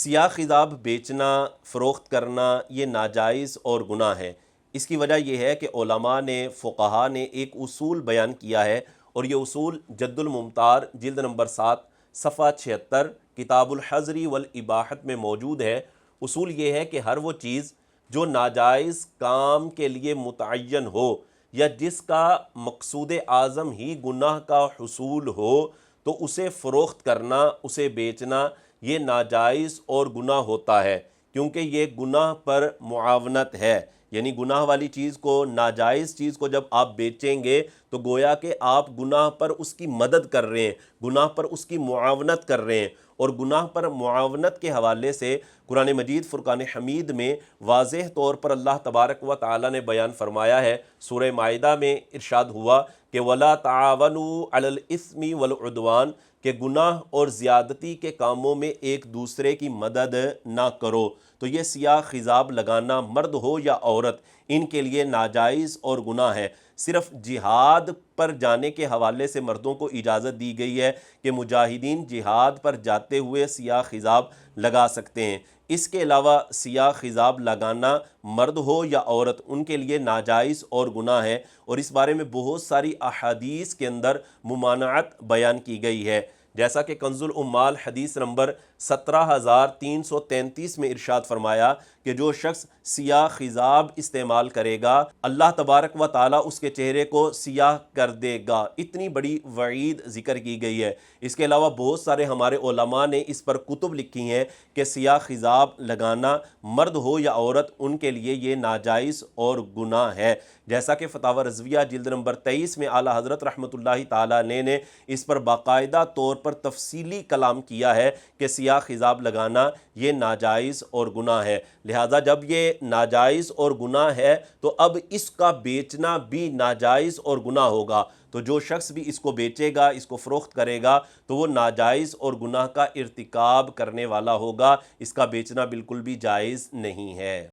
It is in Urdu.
سیاہ خضاب بیچنا، فروخت کرنا یہ ناجائز اور گناہ ہے۔ اس کی وجہ یہ ہے کہ علماء نے، فقہاء نے ایک اصول بیان کیا ہے، اور یہ اصول جد الممتار جلد نمبر 7 صفحہ 76 کتاب الحظری والاباحت میں موجود ہے۔ اصول یہ ہے کہ ہر وہ چیز جو ناجائز کام کے لیے متعین ہو یا جس کا مقصود اعظم ہی گناہ کا حصول ہو، تو اسے فروخت کرنا، اسے بیچنا یہ ناجائز اور گناہ ہوتا ہے، کیونکہ یہ گناہ پر معاونت ہے۔ یعنی گناہ والی چیز کو، ناجائز چیز کو جب آپ بیچیں گے تو گویا کہ آپ گناہ پر اس کی مدد کر رہے ہیں، گناہ پر اس کی معاونت کر رہے ہیں۔ اور گناہ پر معاونت کے حوالے سے قرآن مجید فرقان حمید میں واضح طور پر اللہ تبارک و تعالی نے بیان فرمایا ہے۔ سورہ مائدہ میں ارشاد ہوا کہ وَلَا تَعَاوَنُوا عَلَى الْإِثْمِ وَالْعُدْوَانِ، کہ گناہ اور زیادتی کے کاموں میں ایک دوسرے کی مدد نہ کرو۔ تو یہ سیاہ خضاب لگانا، مرد ہو یا عورت، ان کے لیے ناجائز اور گناہ ہے۔ صرف جہاد پر جانے کے حوالے سے مردوں کو اجازت دی گئی ہے کہ مجاہدین جہاد پر جاتے ہوئے سیاہ خضاب لگا سکتے ہیں۔ اس کے علاوہ سیاہ خضاب لگانا، مرد ہو یا عورت، ان کے لیے ناجائز اور گناہ ہے، اور اس بارے میں بہت ساری احادیث کے اندر ممانعت بیان کی گئی ہے۔ جیسا کہ کنز العمال حدیث نمبر 17333 میں ارشاد فرمایا کہ جو شخص سیاہ خضاب استعمال کرے گا، اللہ تبارک و تعالیٰ اس کے چہرے کو سیاہ کر دے گا۔ اتنی بڑی وعید ذکر کی گئی ہے۔ اس کے علاوہ بہت سارے ہمارے علماء نے اس پر کتب لکھی ہیں کہ سیاہ خضاب لگانا، مرد ہو یا عورت، ان کے لیے یہ ناجائز اور گناہ ہے۔ جیسا کہ فتاوی رضویہ جلد نمبر 23 میں اعلیٰ حضرت رحمۃ اللہ تعالیٰ نے اس پر باقاعدہ طور پر تفصیلی کلام کیا ہے کہ سیاہ خضاب لگانا یہ ناجائز اور گناہ ہے۔ لہٰذا جب یہ ناجائز اور گناہ ہے تو اب اس کا بیچنا بھی ناجائز اور گناہ ہوگا۔ تو جو شخص بھی اس کو بیچے گا، اس کو فروخت کرے گا، تو وہ ناجائز اور گناہ کا ارتکاب کرنے والا ہوگا۔ اس کا بیچنا بالکل بھی جائز نہیں ہے۔